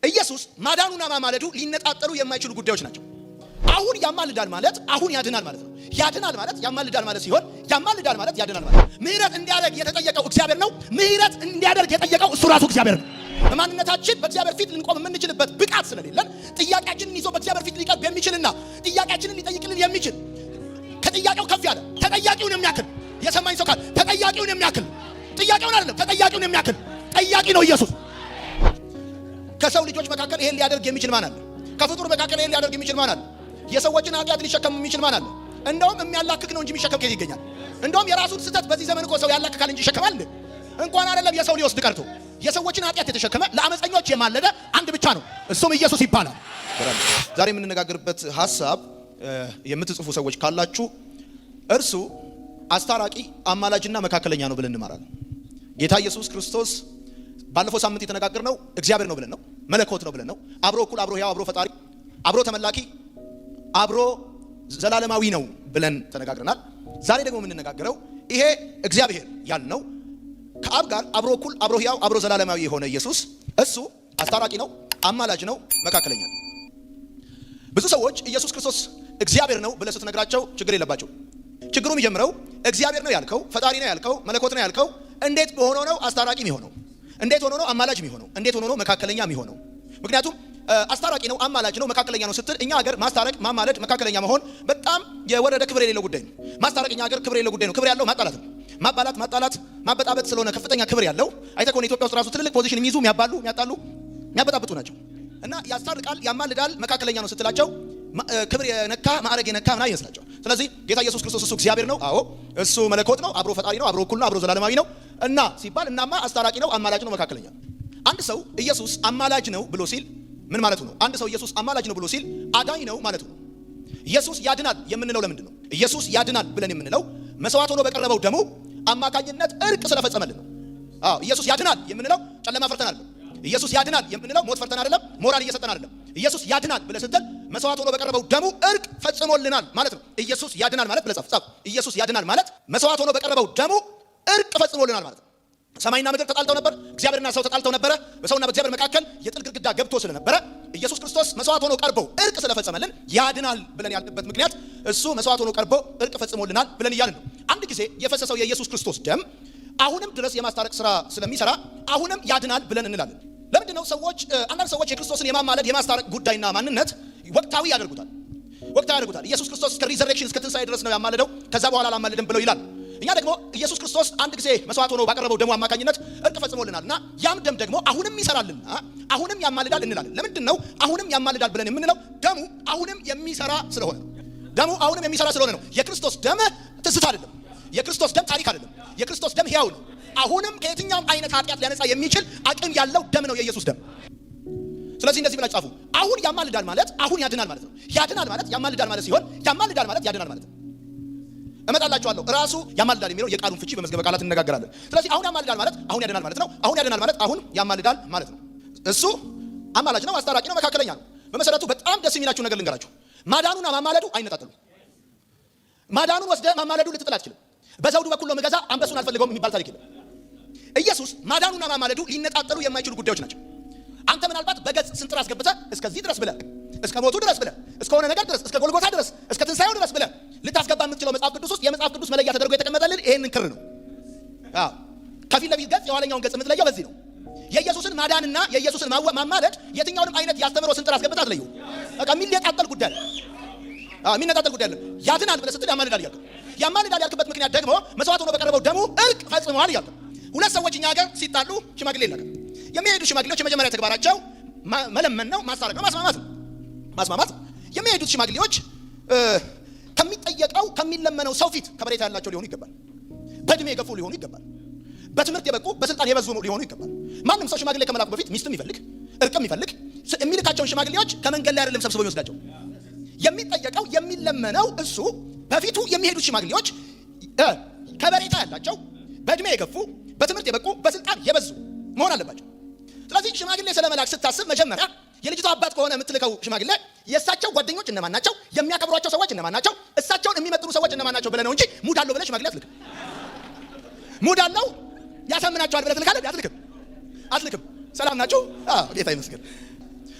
ኢየሱስ ማዳኑና ማማለዱ ሊነጣጠሉ የማይችሉ ጉዳዮች ናቸው። አሁን ያማልዳል ማለት አሁን ያድናል ማለት ነው። ያድናል ማለት ያማልዳል ማለት ሲሆን ያማልዳል ማለት ያድናል ማለት ምህረት እንዲያደርግ የተጠየቀው እግዚአብሔር ነው። ምህረት እንዲያደርግ የጠየቀው እሱ ራሱ እግዚአብሔር ነው። በማንነታችን በእግዚአብሔር ፊት ልንቆም የምንችልበት ብቃት ስለሌለን ጥያቄያችንን ይዞ በእግዚአብሔር ፊት ሊቀርብ የሚችልና ጥያቄያችንን ሊጠይቅልን የሚችል ከጥያቄው ከፍ ያለ ተጠያቂውን የሚያክል የሰማኝ ሰው ካል ተጠያቂውን የሚያክል ጥያቄውን አይደለም ተጠያቂውን የሚያክል ጠያቂ ነው ኢየሱስ። ከሰው ልጆች መካከል ይሄን ሊያደርግ የሚችል ማን አለ? ከፍጡር መካከል ይሄን ሊያደርግ የሚችል ማን አለ? የሰዎችን ኃጢአት ሊሸከም የሚችል ማን አለ? እንደውም የሚያላክክ ነው እንጂ የሚሸከም ከየት ይገኛል? እንደውም የራሱን ስህተት በዚህ ዘመን እኮ ሰው ያላክካል እንጂ ይሸከማል እንዴ? እንኳን አይደለም የሰው ሊወስድ ቀርቶ የሰዎችን ኃጢአት የተሸከመ ለአመፀኞች የማለደ አንድ ብቻ ነው፣ እሱም ኢየሱስ ይባላል። ዛሬ የምንነጋገርበት ሐሳብ የምትጽፉ ሰዎች ካላችሁ እርሱ አስታራቂ አማላጅና መካከለኛ ነው ብለን እንማራለን። ጌታ ኢየሱስ ክርስቶስ ባለፈው ሳምንት የተነጋገርነው እግዚአብሔር ነው ብለን ነው፣ መለኮት ነው ብለን ነው፣ አብሮ እኩል፣ አብሮ ሕያው፣ አብሮ ፈጣሪ፣ አብሮ ተመላኪ፣ አብሮ ዘላለማዊ ነው ብለን ተነጋግረናል። ዛሬ ደግሞ የምንነጋገረው ይሄ እግዚአብሔር ያልነው ከአብ ጋር አብሮ እኩል፣ አብሮ ሕያው፣ አብሮ ዘላለማዊ የሆነ ኢየሱስ እሱ አስታራቂ ነው፣ አማላጅ ነው፣ መካከለኛ ነው። ብዙ ሰዎች ኢየሱስ ክርስቶስ እግዚአብሔር ነው ብለህ ስትነግራቸው ችግር የለባቸው። ችግሩ የሚጀምረው እግዚአብሔር ነው ያልከው፣ ፈጣሪ ነው ያልከው፣ መለኮት ነው ያልከው እንዴት ሆኖ ነው አስታራቂ የሚሆነው? እንዴት ሆኖ ነው አማላጅ የሚሆነው? እንዴት ሆኖ ነው መካከለኛ የሚሆነው? ምክንያቱም አስታራቂ ነው፣ አማላጅ ነው፣ መካከለኛ ነው ስትል እኛ ሀገር ማስታረቅ፣ ማማለድ፣ መካከለኛ መሆን በጣም የወረደ ክብር የሌለው ጉዳይ ነው። ማስታረቅ እኛ ሀገር ክብር የሌለው ጉዳይ ነው። ክብር ያለው ማጣላት ነው። ማባላት፣ ማጣላት፣ ማበጣበጥ ስለሆነ ከፍተኛ ክብር ያለው አይተህ ከሆነ ኢትዮጵያ ውስጥ ራሱ ትልልቅ ፖዚሽን የሚይዙ የሚያባሉ፣ የሚያጣሉ፣ የሚያበጣብጡ ናቸው። እና ያስታርቃል፣ ያማልዳል፣ መካከለኛ ነው ስትላቸው ክብር የነካ ማዕረግ የነካ ምናምን ይመስላቸዋል። ስለዚህ ጌታ ኢየሱስ ክርስቶስ እሱ እግዚአብሔር ነው፣ አዎ እሱ መለኮት ነው፣ አብሮ ፈጣሪ ነው፣ አብሮ እኩል ነው፣ አብሮ ዘላለማዊ ነው እና ሲባል እናማ አስታራቂ ነው፣ አማላጅ ነው፣ መካከለኛ ነው። አንድ ሰው ኢየሱስ አማላጅ ነው ብሎ ሲል ምን ማለቱ ነው? አንድ ሰው ኢየሱስ አማላጅ ነው ብሎ ሲል አዳኝ ነው ማለቱ ነው። ኢየሱስ ያድናል የምንለው ለምንድን ነው? ኢየሱስ ያድናል ብለን የምንለው መስዋዕት ሆኖ በቀረበው ደሙ አማካኝነት እርቅ ስለፈጸመልን ነው። አዎ ኢየሱስ ያድናል የምንለው ጨለማ ፈርተን አይደለም። ኢየሱስ ያድናል የምንለው ሞት ፈርተን አይደለም፣ ሞራል እየሰጠን አይደለም። ኢየሱስ ያድናል ብለህ ስትል መስዋዕት ሆኖ በቀረበው ደሙ እርቅ ፈጽሞልናል ማለት ነው። ኢየሱስ ያድናል ማለት ብለህ ጻፍ። ኢየሱስ ያድናል ማለት መስዋዕት ሆኖ በቀረበው ደሙ እርቅ ፈጽሞልናል ማለት ነው። ሰማይና ምድር ተጣልተው ነበር፣ እግዚአብሔርና ሰው ተጣልተው ነበረ። በሰውና በእግዚአብሔር መካከል የጥል ግድግዳ ገብቶ ስለነበረ ኢየሱስ ክርስቶስ መስዋዕት ሆኖ ቀርቦ እርቅ ስለፈጸመልን ያድናል ብለን ያልንበት ምክንያት እሱ መስዋዕት ሆኖ ቀርቦ እርቅ ፈጽሞልናል ብለን እያልን ነው። አንድ ጊዜ የፈሰሰው የኢየሱስ ክርስቶስ ደም አሁንም ድረስ የማስታረቅ ስራ ስለሚሰራ አሁንም ያድናል ብለን እንላለን። ለምንድን ነው ሰዎች አንዳንድ ሰዎች የክርስቶስን የማማለድ የማስታረቅ ጉዳይና ማንነት ወቅታዊ ያደርጉታል። ኢየሱስ ክርስቶስ እስከ ሪዘሬክሽን እስከ ትንሣኤ ድረስ ነው ያማለደው፣ ከዛ በኋላ አላማለድም ብለው ይላል። እኛ ደግሞ ኢየሱስ ክርስቶስ አንድ ጊዜ መስዋዕት ሆኖ ባቀረበው ደሙ አማካኝነት እርቅ ፈጽሞልናልና ያም ደም ደግሞ አሁንም ይሰራልና አሁንም ያማልዳል እንላለን። ለምንድን ነው አሁንም ያማልዳል ብለን የምንለው? ደሙ አሁንም የሚሰራ ስለሆነ ነው። ደሙ አሁንም የሚሰራ ስለሆነ ነው። የክርስቶስ ደም ትዝታ አይደለም። የክርስቶስ ደም ታሪክ አይደለም። የክርስቶስ ደም ሕያው ነው። አሁንም ከየትኛውም አይነት ኃጢአት ሊያነጻ የሚችል አቅም ያለው ደም ነው የኢየሱስ ደም። ስለዚህ እንደዚህ ብላችሁ ጻፉ። አሁን ያማልዳል ማለት አሁን ያድናል ማለት ነው። ያድናል ማለት ያማልዳል ማለት ሲሆን ያማልዳል ማለት ያድናል ማለት ነው። እመጣላችኋለሁ ራሱ ያማልዳል የሚለው የቃሉን ፍቺ በመዝገበ ቃላት እንነጋገራለን። ስለዚህ አሁን ያማልዳል ማለት አሁን ያድናል ማለት ነው። አሁን ያድናል ማለት አሁን ያማልዳል ማለት ነው። እሱ አማላጅ ነው፣ አስታራቂ ነው፣ መካከለኛ ነው። በመሰረቱ በጣም ደስ የሚላችሁ ነገር ልንገራችሁ። ማዳኑና ማማለዱ አይነጣጠሉም። ማዳኑን ወስደህ ማማለዱ ልትጥል አትችልም። በዘውዱ በኩል ነው የምገዛ አንበሱን አልፈልገውም የሚባል ታሪክ የለም። ኢየሱስ ማዳኑና ማማለዱ ሊነጣጠሉ የማይችሉ ጉዳዮች ናቸው። አንተ ምናልባት በገጽ ስንጥር አስገብተህ እስከዚህ ድረስ ብለህ እስከ ሞቱ ድረስ ብለህ እስከሆነ ነገር ድረስ እስከ ጎልጎታ ድረስ እስከ ትንሣኤው ድረስ ብለህ ልታስገባ የምትችለው መጽሐፍ ቅዱስ ውስጥ የመጽሐፍ ቅዱስ መለያ ተደርጎ የተቀመጠልን ይሄንን ክር ነው። አዎ ከፊት ለፊት ገጽ የኋለኛውን ገጽ የምትለየው በዚህ ነው። የኢየሱስን ማዳንና የኢየሱስን ማማለድ የትኛውንም አይነት ያስተምሮ ስንጥር አስገብተህ አትለየው። በቃ የሚነጣጠል ጉዳይ አለ። የሚነጣጠል ጉዳይ አለ። ያድናል ብለህ ስትል ያማልዳል ያልክ ያልክበት ምክንያት ደግሞ መስዋዕት ሆኖ በቀረበው ደሙ እርቅ ፈጽመዋል ያልክ። ሁለት ሰዎች እኛ ሀገር ሲጣሉ ሽማግሌ ይላል። የሚሄዱ ሽማግሌዎች የመጀመሪያ ተግባራቸው መለመን ነው፣ ማስታረቅ ነው፣ ማስማማት። የሚሄዱት ሽማግሌዎች ከሚጠየቀው ከሚለመነው ሰው ፊት ከበሬታ ያላቸው ሊሆኑ ይገባል። በእድሜ የገፉ ሊሆኑ ይገባል። በትምህርት የበቁ በስልጣን የበዙ ሊሆኑ ይገባል። ማንም ሰው ሽማግሌ ከመላኩ በፊት ሚስትም ይፈልግ እርቅም ይፈልግ የሚልካቸውን ሽማግሌዎች ከመንገድ ላይ አይደለም ሰብስበው የሚወስዳቸው። የሚጠየቀው የሚለመነው እሱ በፊቱ የሚሄዱት ሽማግሌዎች ከበሬታ ያላቸው በእድሜ የገፉ በትምህርት የበቁ በስልጣን የበዙ መሆን አለባቸው። ስለዚህ ሽማግሌ ስለመላክ ስታስብ መጀመሪያ የልጅቷ አባት ከሆነ የምትልከው ሽማግሌ የእሳቸው ጓደኞች እነማን ናቸው፣ የሚያከብሯቸው ሰዎች እነማን ናቸው፣ እሳቸውን የሚመጥኑ ሰዎች እነማን ናቸው ብለህ ነው እንጂ ሙድ አለው ብለህ ሽማግሌ አትልክም። ሙድ አለው ያሳምናቸዋል ብለህ ትልካለህ? አትልክም። ሰላም ናችሁ? ጌታ ይመስገን።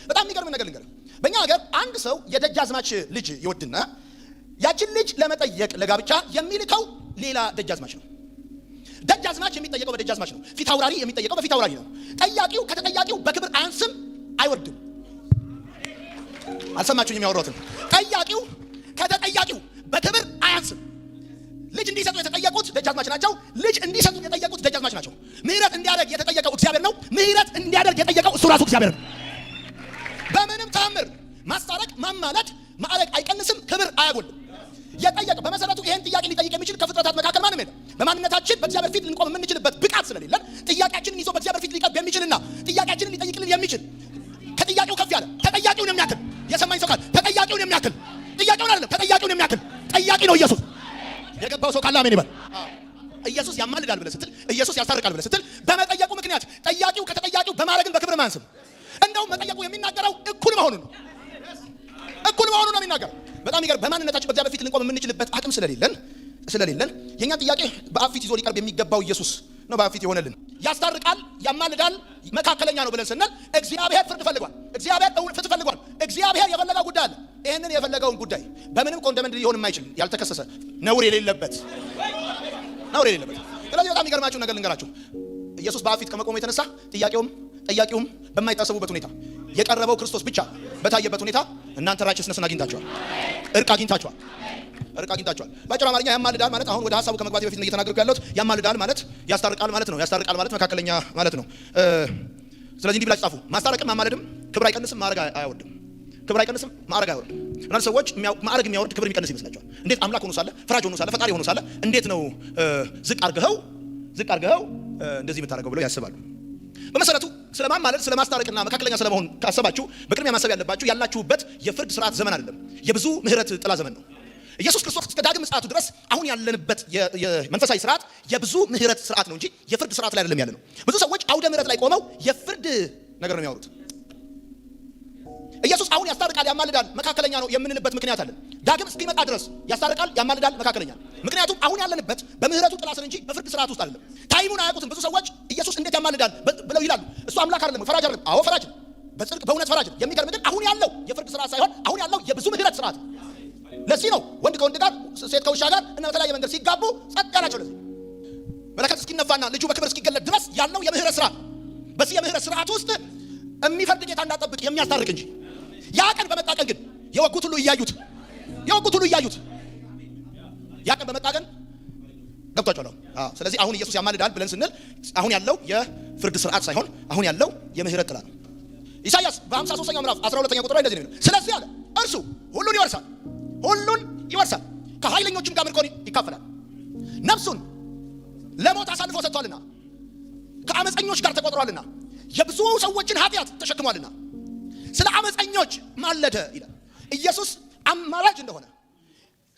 በጣም የሚገርም ነገር ልንገርህ። በእኛ ሀገር አንድ ሰው የደጃዝማች ልጅ ይወድና ያችን ልጅ ለመጠየቅ ለጋብቻ የሚልከው ሌላ ደጃዝማች ነው። ደጃዝማች የሚጠየቀው በደጃዝማች ነው። ፊት አውራሪ የሚጠየቀው በፊት አውራሪ ነው። ጠያቂው ከተጠያቂው በክብር አያንስም አይወርድም። አልሰማችሁኝ? የሚያወራሁትን ጠያቂው ከተጠያቂው በክብር አያንስም። ልጅ እንዲሰጡ የተጠየቁት ደጃዝማች ናቸው። ልጅ እንዲሰጡ የጠየቁት ደጃዝማች ናቸው። ምህረት እንዲያደርግ የተጠየቀው እግዚአብሔር ነው። ምህረት እንዲያደርግ የጠየቀው እሱ ራሱ እግዚአብሔር ነው። በምንም ተአምር ማስታረቅ ማማለድ ማዕረግ አይቀንስም፣ ክብር አያጎልም። የጠየቀው በመሰረቱ ይሄን ጥያቄ ሊጠይቅ የሚችል ከፍጥረታት መካከል ማንም የለም። በማንነታችን በእግዚአብሔር ፊት ልንቆም የምንችልበት ብቃት ስለሌለን ጥያቄያችንን ይዞ በእግዚአብሔር ፊት ሊቀርብ የሚችልና ጥያቄያችንን ሊጠይቅልን የሚችል ከጥያቄው ከፍ ያለ ተጠያቂውን የሚያክል የሰማኝ ሰው ካለ ተጠያቂውን የሚያክል ጥያቄውን አይደለም ተጠያቂውን የሚያክል ጠያቂ ነው ኢየሱስ። የገባው ሰው ካለ አሜን ይበል። ኢየሱስ ያማልዳል ብለህ ስትል፣ ኢየሱስ ያስታርቃል ብለህ ስትል በመጠየቁ ምክንያት ጠያቂው ከተጠያቂው በማድረግን በክብር ማንስም። እንደውም መጠየቁ የሚናገረው እኩል መሆኑን ነው። እኩል መሆኑን ነው የሚናገረው። በጣም ይገርም። በማንነታችን በእግዚአብሔር ፊት ልንቆም የምንችልበት አቅም ስለሌለን የኛን ጥያቄ በአብ ፊት ይዞ ሊቀርብ የሚገባው ኢየሱስ ነው በአብ ፊት የሆነልን። ያስታርቃል፣ ያማልዳል፣ መካከለኛ ነው ብለን ስንል እግዚአብሔር ፍርድ ፈልጓል። እግዚአብሔር ፍትህ ፈልጓል። እግዚአብሔር የፈለገው ጉዳይ አለ። ይሄንን የፈለገውን ጉዳይ በምንም ኮንደመንድ ሊሆን የማይችል ያልተከሰሰ ነውር የሌለበት። ስለዚህ በጣም የሚገርማችሁ ነገር ልንገራችሁ። ኢየሱስ በአብ ፊት ከመቆሙ የተነሳ ጠያቂውም በማይታሰቡበት ሁኔታ የቀረበው ክርስቶስ ብቻ በታየበት ሁኔታ እናንተ ራይቸስነስን አግኝታችኋል፣ እርቅ አግኝታችኋል። በአጭር አማርኛ ያማልዳል ማለት አሁን ወደ ሀሳቡ ከመግባቴ በፊት እየተናገርኩ ያለሁት ያማልዳል ማለት ያስታርቃል ማለት ነው። ያስታርቃል ማለት መካከለኛ ማለት ነው። ስለዚህ እንዲህ ብላችሁ ጻፉ። ማስታረቅም ማማለድም ክብር አይቀንስም፣ ማዕረግ አያወርድም። ክብር አይቀንስም፣ ማዕረግ አያወርድም። አንዳንድ ሰዎች ማዕረግ የሚያወርድ ክብር የሚቀንስ ይመስላቸዋል። እንዴት አምላክ ሆኖ ሳለ ፈራጅ ሆኖ ሳለ ፈጣሪ ሆኖ ሳለ እንዴት ነው ዝቅ አድርገው እንደዚህ የምታደርገው ብለው ያስባሉ። በመሰረቱ ስለማማለድ ስለማስታረቅና መካከለኛ ስለመሆን ካሰባችሁ በቅድሚያ ማሰብ ያለባችሁ ያላችሁበት የፍርድ ስርዓት ዘመን አይደለም፣ የብዙ ምህረት ጥላ ዘመን ነው። ኢየሱስ ክርስቶስ እስከ ዳግም ምጽአቱ ድረስ አሁን ያለንበት የመንፈሳዊ ስርዓት የብዙ ምህረት ስርዓት ነው እንጂ የፍርድ ስርዓት ላይ አይደለም ያለ ነው። ብዙ ሰዎች አውደ ምህረት ላይ ቆመው የፍርድ ነገር ነው የሚያወሩት። ኢየሱስ አሁን ያስታርቃል፣ ያማልዳል፣ መካከለኛ ነው የምንልበት ምክንያት አለ። ዳግም እስኪመጣ ድረስ ያስታርቃል፣ ያማልዳል፣ መካከለኛ። ምክንያቱም አሁን ያለንበት በምህረቱ ጥላ ስር እንጂ በፍርድ ስርዓት ውስጥ አይደለም። ታይሙን አያውቁትም ብዙ ሰዎች። ኢየሱስ እንዴት ያማልዳል ብለው ይላሉ። እሱ አምላክ አይደለም፣ ፈራጅ አይደለም። አዎ ፈራጅ ነው፣ በጽድቅ በእውነት ፈራጅ ነው። የሚገርም ግን አሁን ያለው የፍርድ ስርዓት ሳይሆን አሁን ያለው የብዙ ምህረት ስርዓት። ለዚህ ነው ወንድ ከወንድ ጋር፣ ሴት ከውሻ ጋር እና በተለያየ መንገድ ሲጋቡ ጸጥ ያላቸው። ለዚህ መለከት እስኪነፋና ልጁ በክብር እስኪገለጥ ድረስ ያለው የምህረት ስርዓት። በዚህ የምህረት ስርዓት ውስጥ የሚፈርድ ጌታ እንዳጠብቅ የሚያስታርቅ እንጂ ያ ቀን በመጣ ቀን ግን የወጉት ሁሉ እያዩት ያ ቀን በመጣ ቀን ገብቷቸዋል። ስለዚህ አሁን ኢየሱስ ያማልዳል ብለን ስንል አሁን ያለው የፍርድ ስርዓት ሳይሆን አሁን ያለው የምህረት ጥላ ነው። ኢሳይያስ በ53ኛው ምዕራፍ 12ኛው ቁጥር ላይ እንደዚህ ነው። ስለዚህ አለ እርሱ ሁሉን ይወርሳል፣ ከኃይለኞችም ጋር ምርኮን ይካፈላል። ነፍሱን ለሞት አሳልፎ ሰጥቷልና ከአመፀኞች ጋር ተቆጥሯልና የብዙ ሰዎችን ኃጢአት ተሸክሟልና ስለ አመፀኞች ማለደ ይላል። ኢየሱስ አማላጅ እንደሆነ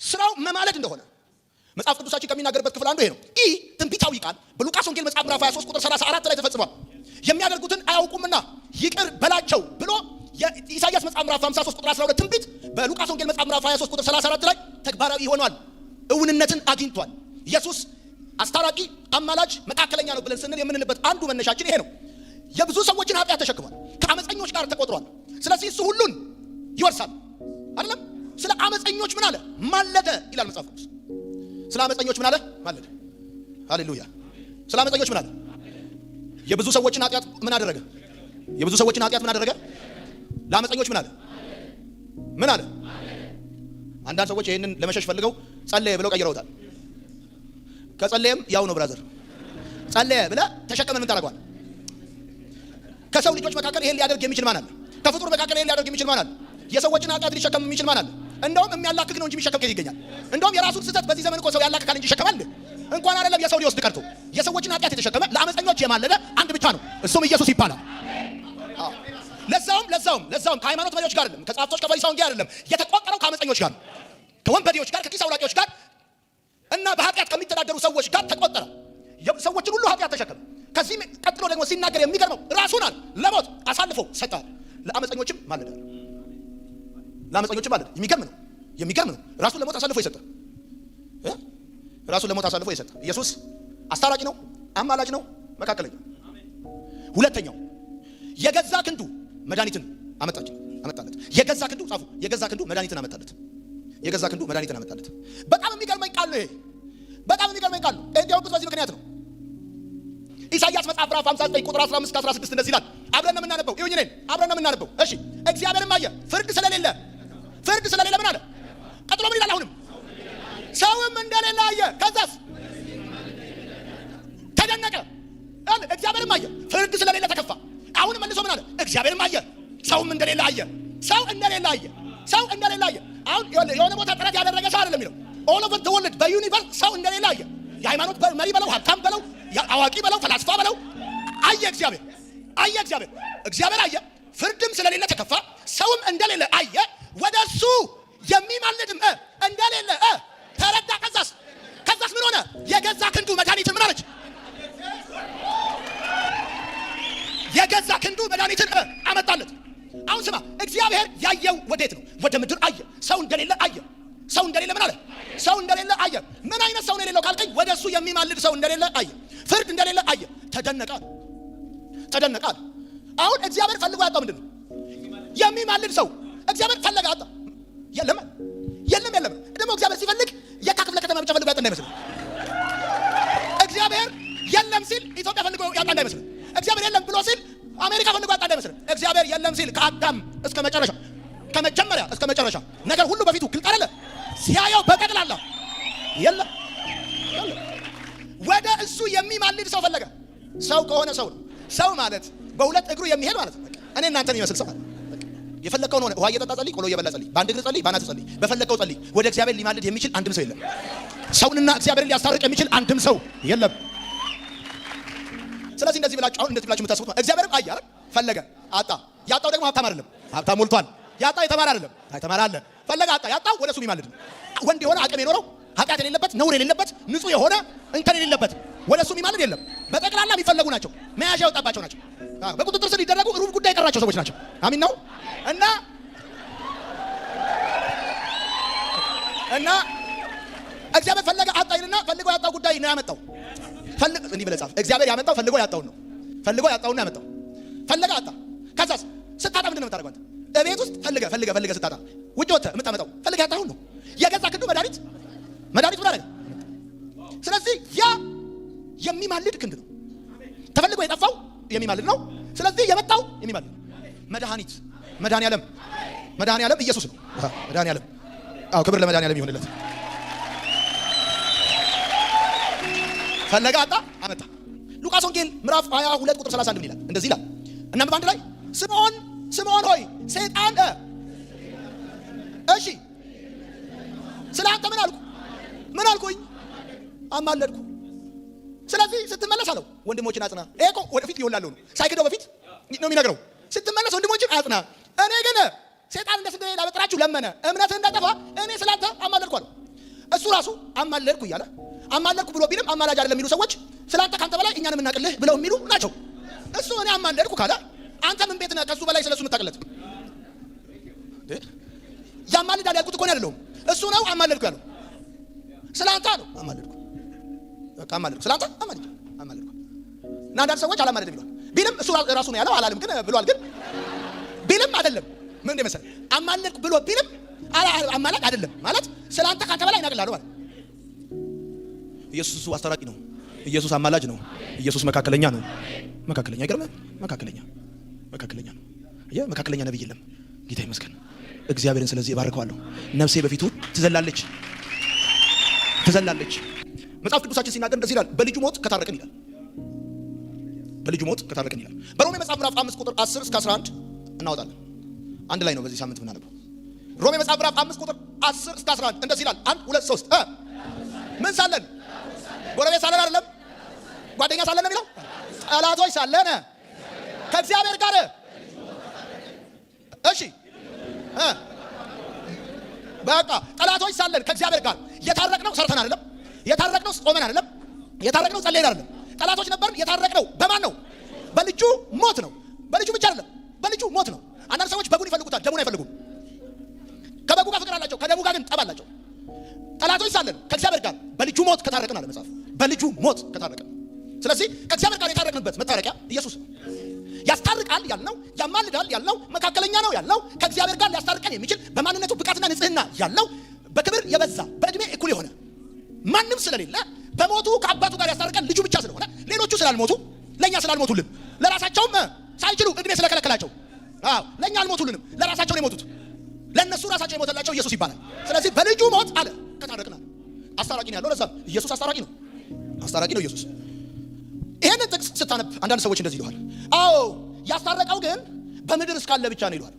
ስራው መማለድ እንደሆነ መጽሐፍ ቅዱሳችን ከሚናገርበት ክፍል አንዱ ይሄ ነው። ይህ ትንቢታዊ ቃል በሉቃስ ወንጌል መጽሐፍ ምዕራፍ 23 ቁጥር 34 ላይ ተፈጽሟል። የሚያደርጉትን አያውቁምና ይቅር በላቸው ብሎ የኢሳይያስ መጽሐፍ ምዕራፍ 53 ቁጥር 12 ትንቢት በሉቃስ ወንጌል መጽሐፍ ምዕራፍ 23 ቁጥር 34 ላይ ተግባራዊ ሆኗል፣ እውንነትን አግኝቷል። ኢየሱስ አስታራቂ፣ አማላጅ፣ መካከለኛ ነው ብለን ስንል የምንልበት አንዱ መነሻችን ይሄ ነው። የብዙ ሰዎችን ኃጢአት ተሸክሟል፣ ከአመፀኞች ጋር ተቆጥሯል። ስለዚህ እሱ ሁሉን ይወርሳል። አይደለም ስለ አመፀኞች ምን አለ? ማለደ ይላል መጽሐፍ ቅዱስ። ስለ አመፀኞች ምን አለ? ማለደ። ሃሌሉያ። ስለ አመፀኞች ምን አለ? የብዙ ሰዎችን ኃጢአት ምን አደረገ? የብዙ ሰዎችን ኃጢአት ምን አደረገ? ለአመፀኞች ምን አለ? ምን አለ? አንዳንድ ሰዎች ይሄንን ለመሸሽ ፈልገው ጸለየ ብለው ቀይረውታል። ከጸለየም ያው ነው ብራዘር። ጸለየ ብለህ ተሸከመን ምን ታደርገዋል? ከሰው ልጆች መካከል ይሄን ሊያደርግ የሚችል ማን አለ? ከፍጡር መካከል ይሄን ሊያደርግ የሚችል ማን አለ? የሰዎችን ኃጢአት ሊሸከም የሚችል ማን አለ? እንደውም የሚያላክክ ነው እንጂ የሚሸከም ከየት ይገኛል? እንደውም የራሱን ስህተት በዚህ ዘመን እኮ ሰው ያላክካል እንጂ ይሸከማል። እንኳን አይደለም የሰው ሊወስድ ቀርቶ የሰዎችን ኃጢአት የተሸከመ ለአመፀኞች የማለደ አንድ ብቻ ነው፣ እሱም ኢየሱስ ይባላል። ለዛውም ከሃይማኖት መሪዎች ጋር አይደለም፣ ከጻፍቶች ከፈሪሳውያን ጋር አይደለም፣ የተቆጠረው ከአመፀኞች ጋር፣ ከወንበዴዎች ጋር፣ ከኪስ አውላቂዎች ጋር እና በኃጢአት ከሚተዳደሩ ሰዎች ጋር ተቆጠረ። ሰዎችን ሁሉ ኃጢአት ተሸከመ። ከዚህ ቀጥሎ ደግሞ ሲናገር የሚገርመው ራሱን ለሞት አሳልፎ ሰጠ፣ ለአመፀኞችም ማለደ። ለአመፀኞችም ማለደ። የሚገርም ነው። ራሱን ለሞት አሳልፎ የሰጠ ኢየሱስ አስታራቂ ነው፣ አማላጅ ነው፣ መካከለኛ። ሁለተኛው የገዛ ክንዱ መድኃኒትን አመጣለት። የገዛ ክንዱ ጻፉ። የገዛ ክንዱ መድኃኒትን አመጣለት። የገዛ ክንዱ መድኃኒትን አመጣለት። በጣም የሚገርመኝ ቃል ነው ይሄ። በጣም የሚገርመኝ ቃል ነው። እንዲያውቁት በዚህ ምክንያት ነው። ኢሳይያስ መጽሐፍ ምዕራፍ 59 ቁጥር 15 እስከ 16 እንደዚህ ይላል። አብረን ነው የምናነበው። ይሁን ነን አብረን ነው የምናነበው። እሺ እግዚአብሔርም አየ ፍርድ ስለሌለ ምን አለ? ቀጥሎ ምን ይላል? አሁንም ሰውም እንደሌለ አየ። ከዛስ ተደነቀ። እግዚአብሔርም አየ ፍርድ ስለሌለ ተከፋ። አሁን መልሶ ምን አለ? እግዚአብሔርም አየ ሰውም እንደሌለ አየ። ሰው እንደሌለ አየ። አሁን የሆነ ቦታ ጥረት ያደረገ ሰው አይደለም የሚለው። ኦል ኦቨር ዘ ወርልድ በዩኒቨርስ ሰው እንደሌለ አየ። የሃይማኖት መሪ በለው፣ ሀብታም በለው፣ አዋቂ በለው፣ ፈላስፋ በለው አየ። እግዚአብሔር አየ ፍርድም ስለሌለ ተከፋ። ሰውም እንደሌለ አየ። ወደሱ የሚማልድም እንደሌለ ተረዳ። ከዛስ ምን ሆነ? የገዛ ክንዱ መድኃኒትን ምን አለች? የገዛ ክንዱ መድኃኒትን አመጣለት። አሁን ስማ፣ እግዚአብሔር ያየው ወዴት ነው? ወደ ምድር አየ። ሰው እንደሌለ አየ። ምን አለ? ሰው እንደሌለ አየ። ምን አይነት ሰው ነው የሌለው ካልከኝ፣ ወደሱ የሚማልድ ሰው እንደሌለ አየ። ፍርድ እንደሌለ አየ። ተደነቀ። አሁን እግዚአብሔር ፈልጎ ያጣው ምንድን ነው? የሚማልድ ሰው እግዚአብሔር ፈለገ አጣ። የለም። ደግሞ እግዚአብሔር ሲፈልግ የካ ክፍለ ከተማ ብቻ ፈልጎ ያጣ እንዳይመስል። እግዚአብሔር የለም ሲል ኢትዮጵያ ፈልጎ ያጣ እንዳይመስል። እግዚአብሔር የለም ብሎ ሲል አሜሪካ ፈልጎ ያጣ እንዳይመስል። እግዚአብሔር የለም ሲል ከአዳም እስከ መጨረሻ፣ ከመጀመሪያ እስከ መጨረሻ ነገር ሁሉ በፊቱ ግልጥ አይደለ? ሲያየው በቀጥላላ የለም። ወደ እሱ የሚማልድ ሰው ፈለገ። ሰው ከሆነ ሰው ነው። ሰው ማለት በሁለት እግሩ የሚሄድ ማለት ነው። እኔ እናንተን የሚመስል ሰው ማለት የፈለከውን ሆነ ውሃ እየጠጣ ጸልይ፣ ቆሎ እየበላ ጸልይ፣ በአንድ እግር ጸልይ፣ በአናት ጸልይ፣ በፈለከው ጸልይ። ወደ እግዚአብሔር ሊማልድ የሚችል አንድም ሰው የለም። ሰውንና እግዚአብሔርን ሊያስታርቅ የሚችል አንድም ሰው የለም። ስለዚህ እንደዚህ ብላችሁ የምታስቡት እግዚአብሔርም አየ አይደል? ፈለገ አጣ። ያጣው ደግሞ ሀብታም አይደለም፣ ሀብታም ሞልቷል። ያጣ የተማረ አይደለም፣ የተማረ አለ። ፈለገ አጣ። ያጣው ወደሱ የሚማልድ ነው። ወንድ የሆነ አቅም የኖረው ኃጢአት የሌለበት ነውር የሌለበት ንጹህ የሆነ እንከን የሌለበት ወደሱ የሚማልድ የለም። በጠቅላላ የሚፈለጉ ናቸው፣ መያዣ ያወጣባቸው ናቸው፣ በቁጥጥር ስር ሊደረጉ ሩብ ጉዳይ የቀራቸው ሰዎች ናቸው። አሚን ነው። እና እግዚአብሔር ፈለገ አጣ ይልና ፈልጎ ያጣው ጉዳይ ነው ያመጣው። እንዲህ ብለህ ጻፍ። እግዚአብሔር ያመጣው ፈልጎ ያጣውን ነው። ፈልጎ ያጣውን ነው ያመጣው። ፈለገ አጣ። ከዛስ ስታጣ ምንድን ነው የምታደርገው አንተ? እቤት ውስጥ ፈልገ ስታጣ ውጭ ወጥተህ የምታመጣው ፈልገ ያጣውን ነው። የገዛ ክንዱ መድኃኒት ምን አደረገ? ስለዚህ ያ የሚማልድ ክንድ ነው። ተፈልጎ የጠፋው የሚማልድ ነው። ስለዚህ የመጣው የሚማልድ መድኃኒዓለም ኢየሱስ ነው። መድኃኒዓለም ክብር ለመድኃኒዓለም ይሁንለት። ፈለገ አጣ፣ አመጣ። ሉቃስ ወንጌል ምዕራፍ 22 ቁጥር 31 ምን ይላል? እንደዚህ ይላል። እናም በአንድ ላይ ስምዖን ሆይ ሰይጣን እሺ ስለ አንተ ምን አልኩኝ? አማለድኩ። ስለዚህ ስትመለስ አለው ወንድሞችን አጽና። ይሄ እኮ ወደፊት ይወላለው ነው፣ ሳይክደው በፊት ነው የሚነግረው። ስትመለስ ወንድሞችን አጽና። እኔ ግን ሰይጣን እንደ ስንዴ ላበጥራችሁ ለመነ፣ እምነትህ እንዳጠፋ እኔ ስላንተ አማለድኩ አለው። እሱ ራሱ አማለድኩ እያለ አማለድኩ ብሎ ቢልም አማላጅ አይደለም የሚሉ ሰዎች ስላንተ ካንተ በላይ እኛን የምናቅልህ ብለው የሚሉ ናቸው። እሱ እኔ አማለድኩ ካለ አንተ ምን ቤት ነህ ከሱ በላይ ስለሱ የምታቅለት? ያማልዳል ያልኩት እኮ ነው አይደለም። እሱ ነው አማለድኩ ያለው። ስላንተ ነው አማለድኩ። በቃ አማለድኩ፣ ስላንተ አማለድኩ። እና አንዳንድ ሰዎች አላማለድም ይላል። ቢልም እሱ ራሱ ነው ያለው። አላለም ግን ብሏል። ግን ቢልም አይደለም ምን እንደመሰለ አማለድኩ ብሎ ቢልም አማላጅ አይደለም ማለት ስላንተ ካንተ በላይ እናቅልሃለሁ ማለት። ኢየሱስ አስታራቂ ነው። ኢየሱስ አማላጅ ነው። ኢየሱስ መካከለኛ ነው። መካከለኛ አይገርምም? መካከለኛ ነው። መካከለኛ ነብይ የለም። ጌታ ይመስገን። እግዚአብሔርን ስለዚህ እባርከዋለሁ። ነፍሴ በፊቱ ትዘላለች። መጽሐፍ ቅዱሳችን ሲናገር እንደዚህ ይላል፣ በልጁ ሞት ከታረቅን ይላል። በሮሜ መጽሐፍ ምዕራፍ 5 ቁጥር 10 እስከ 11 እናወጣለን። አንድ ላይ ነው በዚህ ሳምንት ምናነበው። ሮሜ መጽሐፍ ምዕራፍ 5 ቁጥር 10 እስከ 11 እንደዚህ ይላል። 1 2 3 ምን ሳለን? ጎረቤት ሳለን አይደለም፣ ጓደኛ ሳለን ነው የሚለው። ጠላቶች ሳለን ከእግዚአብሔር ጋር እሺ በቃ ጠላቶች ሳለን ከእግዚአብሔር ጋር የታረቅነው ሰርተን አይደለም፣ የታረቅነው ጾመን አይደለም፣ የታረቅነው ጸልየን አይደለም። ጠላቶች ነበርን። የታረቅነው በማን ነው? በልጁ ሞት ነው። በልጁ ብቻ አይደለም፣ በልጁ ሞት ነው። አንዳንድ ሰዎች በጉን ይፈልጉታል፣ ደሙን አይፈልጉም። ከበጉ ጋር ፍቅር አላቸው፣ ከደሙ ጋር ግን ጠብ አላቸው። ጠላቶች ሳለን ከእግዚአብሔር ጋር በልጁ ሞት ከታረቅን አለ መጽሐፍ። በልጁ ሞት ከታረቅን። ስለዚህ ከእግዚአብሔር ጋር የታረቅንበት መታረቂያ ኢየሱስ ነው። ያስታርቃል ያልነው፣ ያማልዳል ያልነው፣ መካከለኛ መካከለኛ ነው ያለው ከእግዚአብሔር ጋር ሊያስታርቀን የሚችል በማንነቱ ብቃትና ንጽህና ያለው በክብር የበዛ በእድሜ እኩል የሆነ ማንም ስለሌለ በሞቱ ከአባቱ ጋር ያስታርቀን ልጁ ብቻ ስለሆነ ሌሎቹ ስላልሞቱ ለኛ ስላልሞቱልን ለራሳቸውም ሳይችሉ እድሜ ስለከለከላቸው ለኛ አልሞቱልንም ለራሳቸው ነው የሞቱት ለነሱ ራሳቸው የሞተላቸው ኢየሱስ ይባላል ስለዚህ በልጁ ሞት አለ ከታረቅናል አስታራቂ ነው ያለው ለዛ ኢየሱስ አስታራቂ ነው ኢየሱስ ይሄንን ጥቅስ ስታነብ አንዳንድ ሰዎች እንደዚህ ይሏል አዎ ያስታረቀው ግን በምድር እስካለ ብቻ ነው ይሏል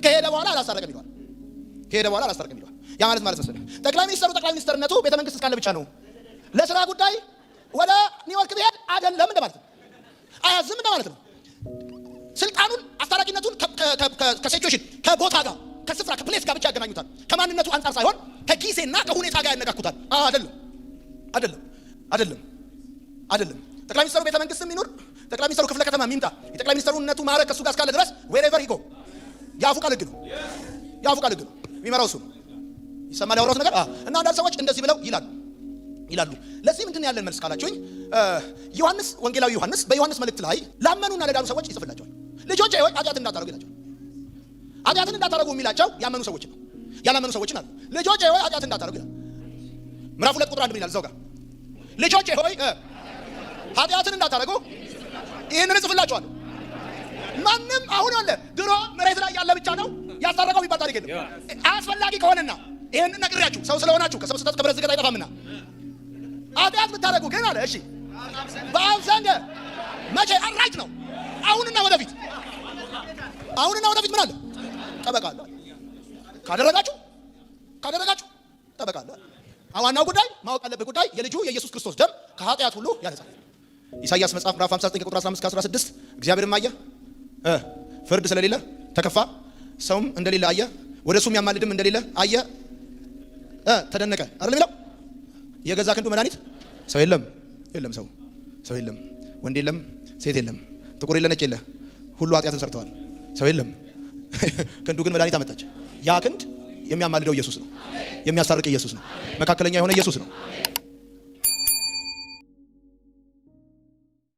ከሄደ በኋላ አላስታረቀም ይሏል ያ ማለት መሰለህ ጠቅላይ ሚኒስተርነቱ ቤተ መንግስት እስካለ ብቻ ነው ለስራ ጉዳይ ወደ ኒውዮርክ ቢሄድ አይደለም እንደማለት ነው አያዝም እንደማለት ነው ስልጣኑን አስታራቂነቱን ከሲቹዌሽን ከቦታ ጋር ከስፍራ ከፕሌስ ጋር ብቻ ያገናኙታል ከማንነቱ አንፃር ሳይሆን ከጊዜና ከሁኔታ ጋር ያነጋኩታል አይደለም ጠቅላይ ሚኒስተሩ ቤተ መንግስትም ይኑር ጠቅላይ ሚኒስተሩ ክፍለ ከተማ የሚምጣ የጠቅላይ ሚኒስተሩነቱ ማዕረግ ከሱ ጋር እስካለ ድረስ wherever he go ያፉ ቃል ህግ ነው የሚመራው እሱ ነው ይሰማል ያወራሁት ነገር እና አንዳንድ ሰዎች እንደዚህ ብለው ይላሉ ለዚህ ምንድን ያለን መልስ ካላችሁኝ ዮሐንስ ወንጌላዊ ዮሐንስ በዮሐንስ መልእክት ላይ ላመኑና ለዳኑ ሰዎች ይጽፍላቸዋል ልጆቼ ሆይ ኃጢአት እንዳታረጉ ይላቸዋል ኃጢአትን እንዳታረጉ የሚላቸው ያመኑ ሰዎች ነው ያላመኑ ሰዎችን አሉ ልጆቼ ሆይ ኃጢአት እንዳታረጉ ይላል ምዕራፍ 2 ቁጥር 1 ይላል እዛው ጋር ልጆቼ ሆይ ኃጢአትን እንዳታረጉ ይሄንን እጽፍላችኋለሁ ማንም አሁን አለ ድሮ መሬት ላይ ያለ ብቻ ነው ያስታረቀው ይባል ታሪክ የለም አስፈላጊ ከሆነና ይሄንን ነግሬያችሁ ሰው ስለሆናችሁ ከሰው ስህተት ከብረት ዝገት አይጠፋምና ኃጢአት ብታረጉ ግን አለ እሺ በአብ ዘንድ መቼ አራይት ነው አሁንና ወደፊት ምን አለ ጠበቃ አለ ካደረጋችሁ ጠበቃ አለ ዋናው ጉዳይ ማወቅ ያለበት ጉዳይ የልጁ የኢየሱስ ክርስቶስ ደም ከኃጢአት ሁሉ ያነጻል ኢሳይያስ መጽሐፍ ምዕራፍ 59 ቁጥር 15 16 እግዚአብሔርም አየ ፍርድ ስለሌለ ተከፋ ሰውም እንደሌለ አየ ወደሱም የሚያማልድም እንደሌለ አየ ተደነቀ አይደል የሚለው የገዛ ክንዱ መድኃኒት ሰው የለም ሰው የለም ወንድ የለም ሴት የለም ጥቁር የለ ነጭ የለ ሁሉ ኃጢአትን ሰርተዋል ሰው የለም ክንዱ ግን መድኃኒት አመጣች ያ ክንድ የሚያማልደው ኢየሱስ ነው የሚያስታርቅ ኢየሱስ ነው መካከለኛ የሆነ ኢየሱስ ነው